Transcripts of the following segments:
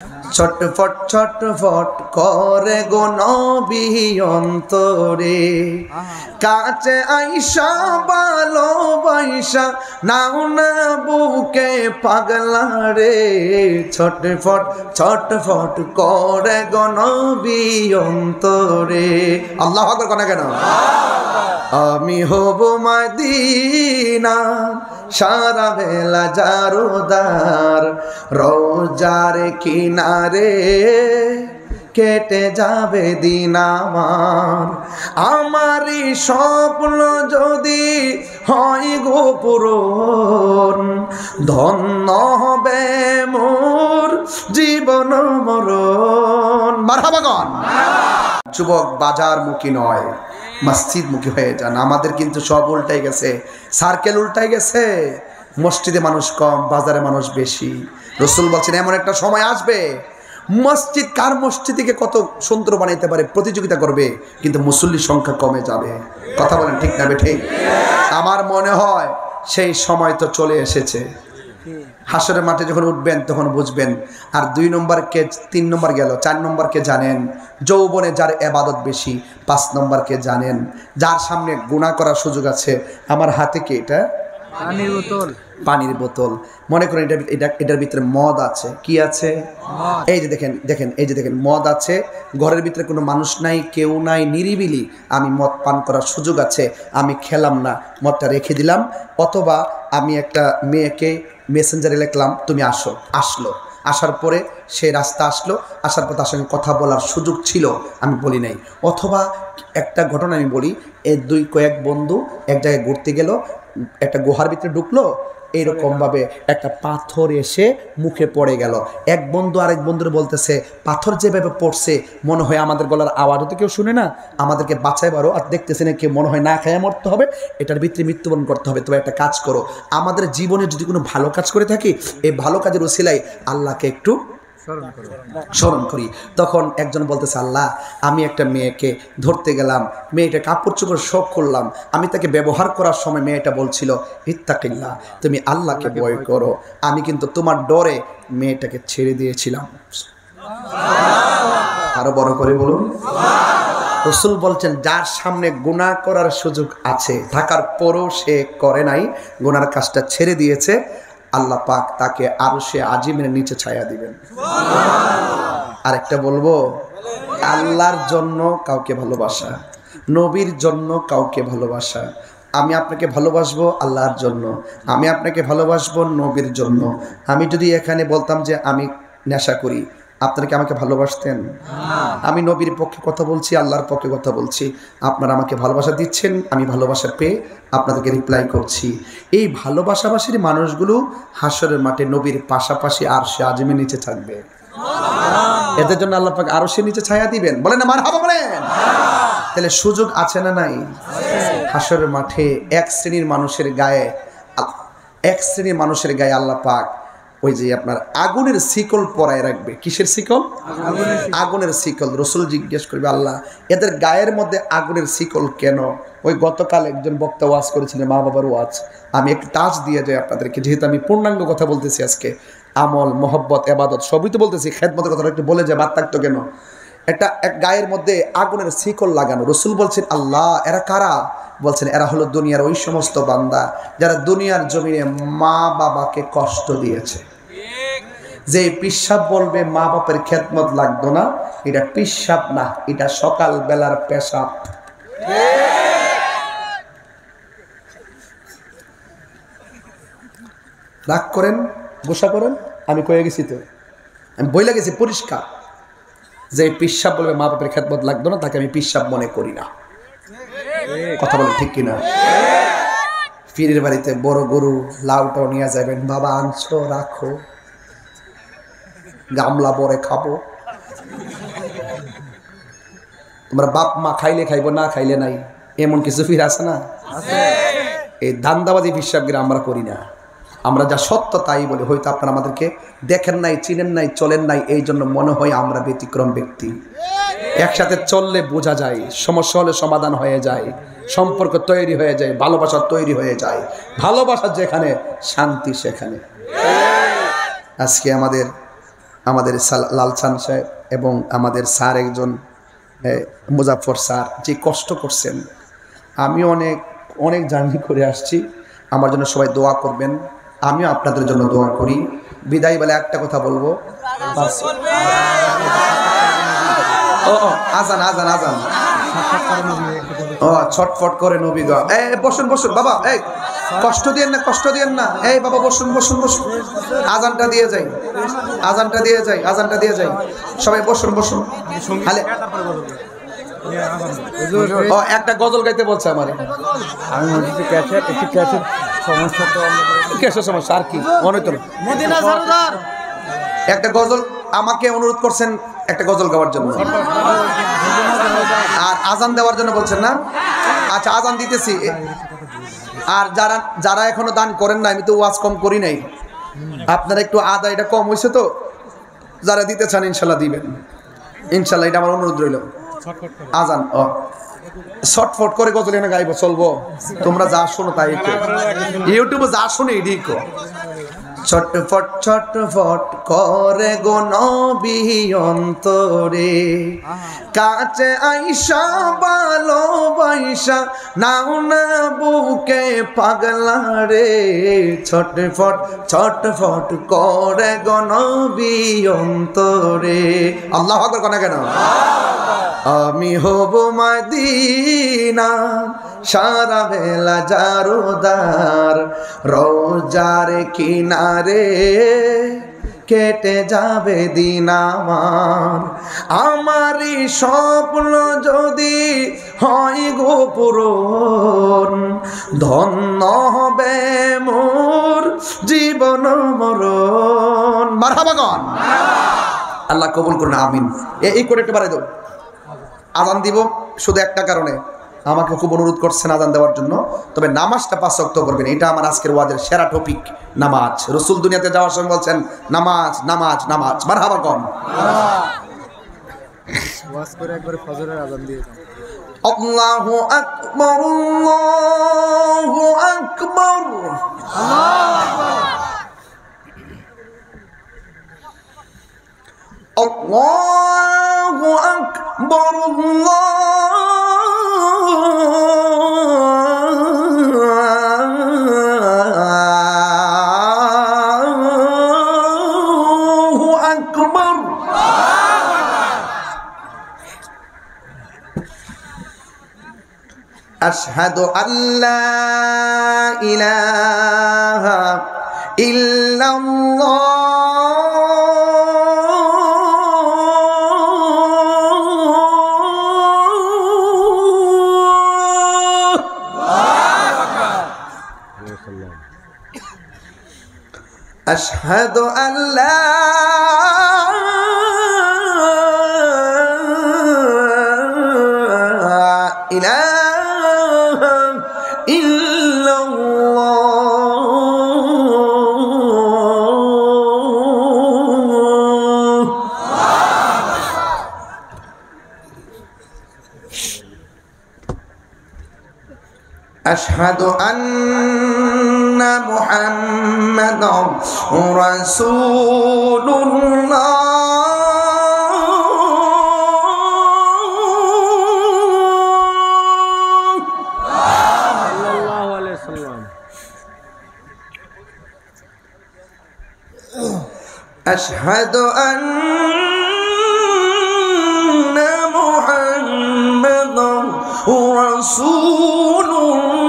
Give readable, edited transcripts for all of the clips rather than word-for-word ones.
ছটফট ছটফট করে গো নবী অন্তরে, কাছে আইসা ভালোবাসা নাও না বুকে পাগলা রে। ছটফট ছটফট করে গো নবী অন্তরে। আল্লাহু আকবার কোনা কেন? আমি হব মদিনা সারা বেলা জারোদার, রোজার কিনারে কেটে যাবে দিন আমার। আমারই স্বপ্ন যদি হয় গো পূরণ, ধন্য হবে মোর জীবন মরণ। মারহাবা গান। যুবক বাজার মুখী নয়, মসজিদ মুখী হয়ে যান। আমাদের কিন্তু সব উল্টাই গেছে, সার্কেল উল্টাই গেছে। মসজিদে মানুষ কম, বাজারে মানুষ বেশি। রাসূল বলছেন এমন একটা সময় আসবে মসজিদ কার মসজিদকে কত সুন্দর বানাইতে পারে প্রতিযোগিতা করবে, কিন্তু মুসল্লির সংখ্যা কমে যাবে। কথা বলেন ঠিক না ঠিক? আমার মনে হয় সেই সময় তো চলে এসেছে। হাসরের মাঠে যখন উঠবেন তখন বুঝবেন। আর 2 নম্বর কে, 3 নম্বর গেল, 4 নম্বর কে জানেন? যৌবনে যার ইবাদত বেশি। 5 নম্বর কে জানেন? যার সামনে গুনাহ করার সুযোগ আছে। আমার হাতে কি এটা? পানির বোতল। পানির বোতল। মনে করেন এটার ভিতরে মদ আছে। কি আছে? এই যে দেখেন দেখেন, এই যে দেখেন মদ আছে। ঘরের ভিতরে কোনো মানুষ নাই, কেউ নাই, নিরিবিলি। আমি মদ পান করার সুযোগ আছে, আমি খেলাম না, মদটা রেখে দিলাম। অথবা আমি একটা মেয়েকে মেসেঞ্জারে লিখলাম তুমি আসো, আসলো। আসার পরে সে রাস্তা আসলো, আসার পর তার সঙ্গে কথা বলার সুযোগ ছিল, আমি বলি নাই। অথবা একটা ঘটনা আমি বলি, কয়েক বন্ধু এক জায়গায় ঘুরতে গেল, একটা গুহার ভিতরে ঢুকলো, এইরকমভাবে একটা পাথর এসে মুখে পড়ে গেল। এক বন্ধু আরেক বন্ধুর বলতেছে পাথর যেভাবে পড়ছে মনে হয় আমাদের গলার আওয়াজও তো কেউ শুনে না, আমাদেরকে বাঁচাই বারো। আর দেখতেছে না কেউ, মনে হয় না খায়া মরতে হবে, এটার ভিতরে মৃত্যুবরণ করতে হবে। তবে একটা কাজ করো, আমাদের জীবনে যদি কোনো ভালো কাজ করে থাকি, এই ভালো কাজের উসিলায় আল্লাহকে একটু স্মরণ করি। তখন একজন বলতেছে আল্লাহ, আমি একটা মেয়েকে ধরতে গেলাম, মেয়েটা কাপড় চোপড় সব করলাম, আমি তাকে ব্যবহার করার সময় মেয়েটা বলছিল ইত্তাকিল্লাহ, তুমি আল্লাহকে ভয় করো। আমি কিন্তু তোমার ডরে মেয়েটাকে ছেড়ে দিয়েছিলাম। আরো বড় করে বলুন। রাসূল বলছেন যার সামনে গুনাহ করার সুযোগ আছে, থাকার পরও সে করে নাই, গুনার কাজটা ছেড়ে দিয়েছে, আল্লাহ পাক তাকে আরশে আজিমের নিচে ছায়া দিবেন। আরেকটা বলবো, আল্লাহর জন্য কাউকে ভালোবাসা, নবীর জন্য কাউকে ভালোবাসা। আমি আপনাকে ভালোবাসবো আল্লাহর জন্য, আমি আপনাকে ভালোবাসবো নবীর জন্য। আমি যদি এখানে বলতাম যে আমি নেশা করি, আপনারা কি আমাকে ভালোবাসতেন? আমি নবীর পক্ষে কথা বলছি, আল্লাহর পক্ষে কথা বলছি। আপনারা আমাকে ভালোবাসা দিচ্ছেন, আমি ভালোবাসা পেয়ে আপনাদেরকে রিপ্লাই করছি। এই ভালোবাসাবাসীর মানুষগুলো হাসরের মাঠে নবীর পাশাপাশি আরশে আজিমের নিচে থাকবে। এদের জন্য আল্লাহ পাক আরশের নিচে ছায়া দিবেন। বলেন না মারহাবা বলেন। তাহলে সুযোগ আছে না নাই? হাসরের মাঠে এক শ্রেণীর মানুষের গায়ে আল্লাহ পাক ওই যে আপনার আগুনের শিকল পরায় রাখবে। কিসের শিকল? আগুনের শিকল। রাসূল জিজ্ঞেস করবে আল্লাহ এদের গায়ের মধ্যে আগুনের শিকল কেন? ওই গতকাল একজন বক্তা ওয়াজ করেছিলেন, মা বাবার ওয়াজ। আমি একটু টাচ দিয়ে যাই আপনাদেরকে, যেহেতু আমি পূর্ণাঙ্গ কথা বলতেছি আজকে। আমল, মহব্বত, ইবাদত সবই তো বলতেছি, খেদমতের কথাটা একটু বলে যায়, বাদ থাকতো কেন? এক গায়ের মধ্যে আগুনের শিকল লাগানো। রাসূল বলছেন আল্লাহ এরা কারা? বলছেন এরা হলো দুনিয়ার ওই সমস্ত বান্দা যারা দুনিয়ার জমিনে মা বাবাকে কষ্ট দিয়েছে। যে পিশাব বলবে মা বাপের খেদমত লাগতো না, এটা পিশাব না, এটা সকাল বেলার পেশাব। রাগ করেন, গোসা করেন, আমি কয়ে গেছি তো, আমি বইলা গেছি পরিষ্কার। যে পিশাব বলবে মা বাপের খেদমত লাগতো না, তাকে আমি পিশাব মনে করি না। কথা বলেন ঠিক কিনা? পীরের বাড়িতে বড় গরু লাউটাও নিয়ে যাবেন, বাবা আনছো রাখো, গামলা পরে খাবো। তোমরা বাপ মা খাইলে খাইবো, না খাইলে নাই, এমন কিছু ফির আছে না? এই ধান্দাবাজি পিশাবগিরা আমরা করি না। আমরা যা সত্য তাই বলি। হয়তো আপনারা আমাদেরকে দেখেন নাই, চিনেন নাই, চলেন নাই, এই জন্য মনে হয় আমরা ব্যতিক্রম ব্যক্তি। একসাথে চললে বোঝা যায়, সমস্যা হলে সমাধান হয়ে যায়, সম্পর্ক তৈরি হয়ে যায়, ভালোবাসা তৈরি হয়ে যায়। ভালোবাসা যেখানে, শান্তি সেখানে। আজকে আমাদের লালচান সাহেব এবং আমাদের স্যার একজন মুজাফর স্যার যে কষ্ট করছেন। আমি অনেক অনেক জার্নি করে আসছি, আমার জন্য সবাই দোয়া করবেন, আমিও আপনাদের জন্য দোয়া করি। বিদায় বলে একটা কথা বলবো, আজান আজান আজান ছটফট করে নবী গো। বসুন বসুন বাবা, এই কষ্ট দিয়েন না, কষ্ট দিয়েন না। এই বাবা বসুন বসুন বসুন, আজানটা দিয়ে যাই, আজানটা দিয়ে যাই, আজানটা দিয়ে যাই। সবাই বসুন বসুন। একটা গজল গাইতে বলছে আমার, সমস্যা আর কি মনে তো একটা গজল আমাকে অনুরোধ করছেন একটা গজল গাওয়ার জন্য আর আজান দেওয়ার জন্য বলছেন না? আচ্ছা আজান দিতেছি। আর যারা যারা এখনো দান করেন না, আমি তো ওয়াজ কম করি নাই, আপনারা একটু আদা এটা কম হয়েছে তো, যারা দিতে চান ইনশাল্লাহ দিবেন, ইনশাল্লাহ এটা আমার অনুরোধ রইল। আজান ছটফট করে গজল এনে গাইব চলবো? তোমরা যা শোনো তাই ইউটিউবে যা শোনো এটাই কো। ছটফট ছটফট করে গো নবী অন্তরে, কাছে আইসা ভালোবাসা নাও না বুকে পাগলা রে। ছটফট ছটফট করে গো নবী অন্তরে। আল্লাহু আকবার কোনা কেন? আমি হব মদিনা সারা বেলা জারোদার, রোজার কিনারে কেটে যাবে দিন আমার। আমারই স্বপ্ন যদি হয় গো পূরণ, ধন্য হবে মোর জীবন মরণ। মারহাবা গান, আল্লাহ কবুল করুন, আমিন। এই করে একটু বাড়াই দাও। আজান দিব শুধু একটা কারণে, আমাকে খুব অনুরোধ করছেন আজান দেওয়ার জন্য, তবে নামাজটা 5 ওয়াক্ত করবেন, এটা আমার আজকের ওয়াজের সেরা টপিক। নামাজ, রাসূল দুনিয়াতে যাওয়ার সময় বলছেন নামাজ নামাজ নামাজ। মারহাবা কোন ওয়াজ করে একবারে ফজরের আজান দিয়ে দাও। আল্লাহু আকবার আল্লাহু আকবার আল্লাহু আকবার আল্লাহু আকবার। আশহাদু আল্লা ইলাহা ইল্লাল্লাহ أشهد أن لا إله إلا الله أشهد أن محمد رسول الله sallallahu alaihi wasallam. أشهد أن محمد رسول الله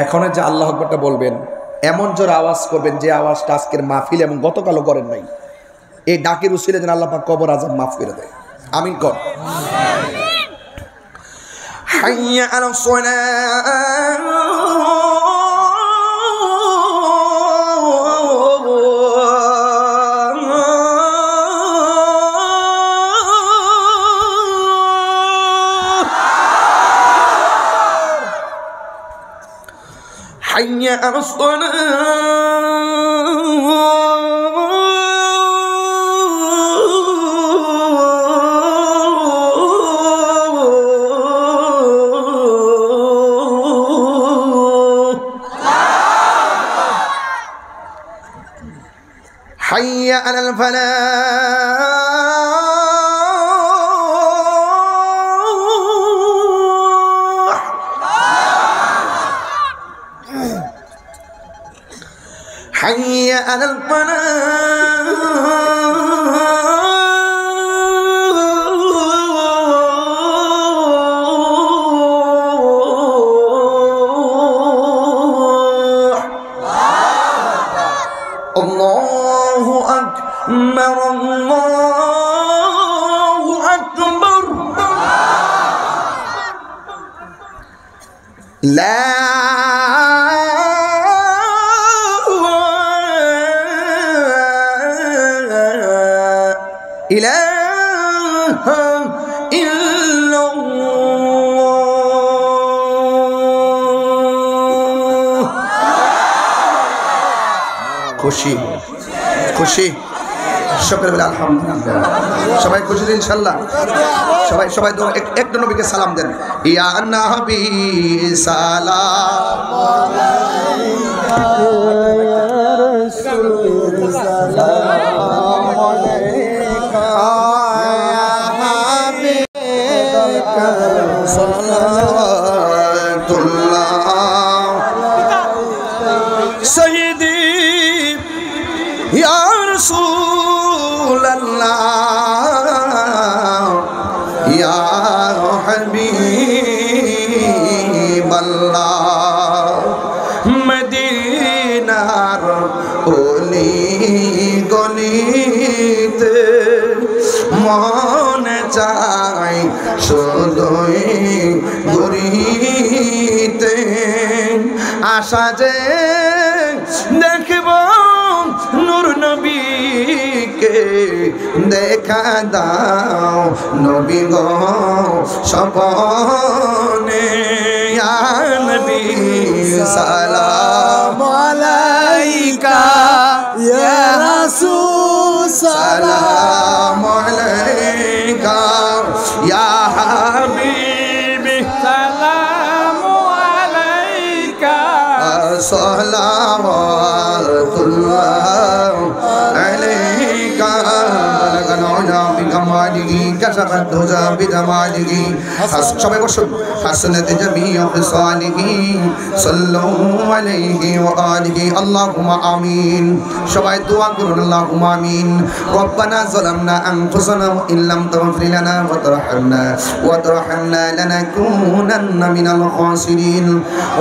এখন যে আল্লাহু আকবারটা বলবেন, এমন জোরে আওয়াজ করবেন যে আওয়াজটা আজকের মাহফিল এবং গতকালও করেন নাই। এই ডাকের উসিলে যেন আল্লাহ পাক কবর আযাব মাফ করে দেয়। আমিন কর। হাইয়া আলাস সালাহ حي على الصلاة হাইয়া আলাল ফালাহ, হাইয়া আলাল الله أكبر الله أكبر لا إله إلا الله খুশি খুশি সকলে বলে আলহামদুলিল্লাহ। সবাই খুশি ইনশাআল্লাহ। সবাই সবাই একটা নবীকে সালাম দেন। ইয়া নবী সালাম আলাইকা ইয়া রাসূল সালাম আলাইকা ইয়া হাবিবাকা সালাতুল্লাহ সাইয়্যিদি ইয়া রাসূলুল্লাহ ইয়া হাবিবাল্লাহ মদিনার ওলি গলিতে মনে চাই শুধুই ঘুরিতে আশা যে দেখব নূর নবীকে দেখা দাও নবী গো স্বপনে ইয়া নবী সালাম আলাইকা ইয়া রাসূল সালাম আলাইকা ইয়া হাবিবি সালাম আলাইকা সালাওয়াতুল্লাহ আলাইকা বালাগানা বিকামালিহি কাশাফাত দুজা বিজামালিহি সবাই বসুন হাসনাত জামিউ ফিসালিহি সাল্লাল্লাহু আলাইহি ওয়া আলিহি আল্লাহুম্মা আমিন। সবাই দোয়া করুন আল্লাহুম্মা আমিন। রব্বানা যালামনা আনফুসানা ওয়া ইল্লাম তাগফির লানা ওয়া তারহামনা লানাকুনান্না মিনাল খাসিরিন।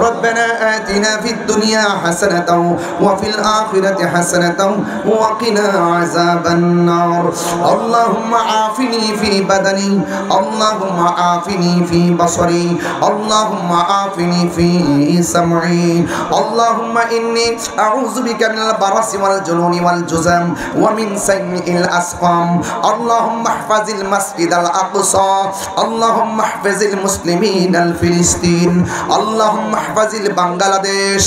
রব্বানা আতিনা ফিদ দুনিয়া হাসানাতাও ওয়া ফিল আখিরাতি হাসানাতাও ওয়া কিনা আযাবান নার। আল্লাহুম্মা আফিনি ফি বাদানি আল্লাহুম্মা আফিনি ফি বাসারি আল্লাহুম্মা আফিনি ফি সামঈ আল্লাহুম্মা ইন্নী আউযু বিকা মিনাল বারাসি ওয়াল জুনুনি ওয়াল জুযাম ওয়া মিন সাইয়্যিল আসকাম। আল্লাহুম্মা ইহফাজিল মাসজিদাল আকসা আল্লাহুম্মা ইহফাজিল মুসলিমিনাল ফিলিস্তিন আল্লাহুম্মা ইহফাজিল বাংলাদেশ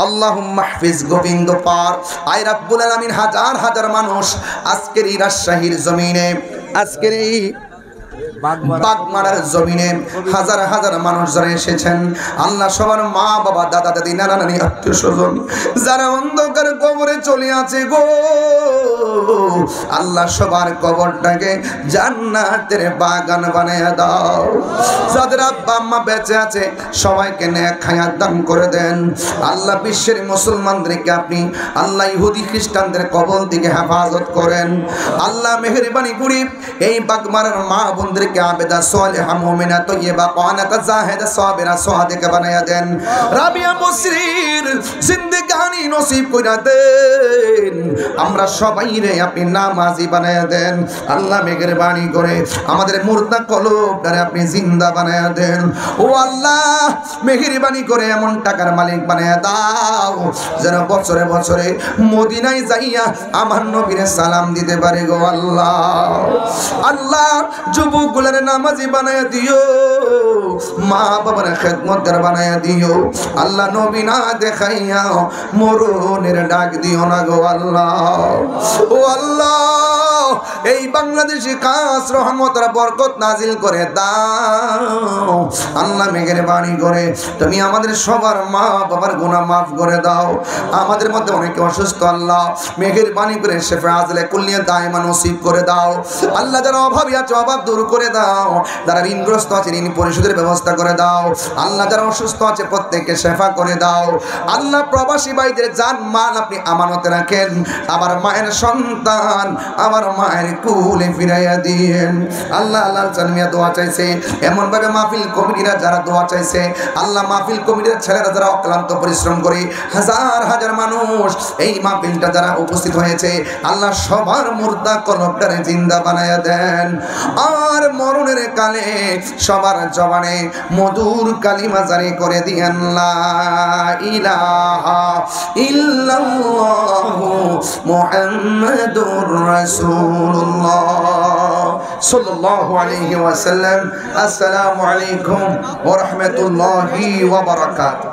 আল্লাহুম্মা হাফিজ গোবিন্দ পার। আয় রাব্বুল আলামিন হাজার হাজার মানুষ আজকের এই রাজশাহীর জমিনে আজকের এই বাগমারার জমিনে হাজার হাজার মানুষ যারা এসেছেন আল্লাহ সবার মা বাবা দাদা দাদি নানা নানি আত্মীয় স্বজন যারা অন্ধকার কবরে চলে আছে গো আল্লাহ সবার কবরটাকে জান্নাতের বাগান বানিয়ে দাও। যাদের আব্বা আম্মা বেঁচে আছে সবাইকে নেক হায়াত দান করে দেন আল্লাহ। বিশ্বের মুসলমানদেরকে আপনি আল্লাহ ইহুদি খ্রিস্টানদের কবর থেকে হেফাজত করেন আল্লাহ। মেহেরবানি করে এই বাগমারার মা বোনদের আবেদা সালেহা মুমিনা তয়্যিবা কানাতা জাহিদা সাবিরা সাদিকা বানায়া দেন। রাবিয়া মুসরির জিন্দেগানি নসিব কইরা দেন। আমরা সবাই রে আপনি নামাজি বানায়া দেন আল্লাহ। মেহেরবানি করে আমাদের মুর্দা কলবটারে আপনি জিন্দা বানায়া দেন ও আল্লাহ। মেহেরবানি করে এমন টাকার মালিক বানায়া দাও যেন বছরে বছরে মদিনায় যাইয়া আমার নবীরে সালাম দিতে পারে গো আল্লাহ। আল্লাহ যুবকগুলোর নামাজি বানায়া দিও মা বাবার খেদমতগার বানায়া দিও আল্লাহ। নবী না দেখাইয়া মরণের ডাক দিও না গো আল্লাহ। ও আল্লাহ এই বাংলাদেশে খাস রহমতের বরকত নাজিল করে দাও আল্লাহ। মেহেরবানি করে তুমি আমাদের সবার মা বাবার গুনাহ মাফ করে দাও। আমাদের মধ্যে অনেকে অসুস্থ আল্লাহ মেহেরবানি করে শেফা আজলে কুল্লিয়া দায়মা নসিব করে দাও আল্লাহ। যারা অভাবী আছে অভাব দূর করে দাও, যারা ঋণগ্রস্ত আছে ঋণ পরিশোধের ব্যবস্থা করে দাও আল্লাহ। যারা অসুস্থ আছে প্রত্যেককে শেফা করে দাও আল্লাহ। প্রবাসী ভাইদের জান মাল আপনি আমানতে রাখেন। আমার মায়ের সন্তান আমার মায়ের কুলে ফিরাইয়া দিয়েন আল্লাহ। আল্লাহ চানমিয়া দোয়া চাইছে, এমন ভাবে মাহফিল কমিটিরা যারা দোয়া চাইছে আল্লাহ, মাহফিল কমিটির ছেলেরা যারা অক্লান্ত পরিশ্রম করে হাজার হাজার মানুষ এই মাহফিলটা যারা উপস্থিত হয়েছে আল্লাহ, সবার মুর্দা কলবটারে জিন্দা বানায়া দেন। আর মরণের কালে সবার জবানে মধুর কালিমা জারি করে দিয়েন লা ইলাহা ইল্লাল্লাহু মুহাম্মাদুর রাসূলুল্লাহ সাল্লাল্লাহু আলাইহি ওয়াসাল্লাম। আসসালামু আলাইকুম ওয়া রাহমাতুল্লাহি ওয়া বারাকাতুহু।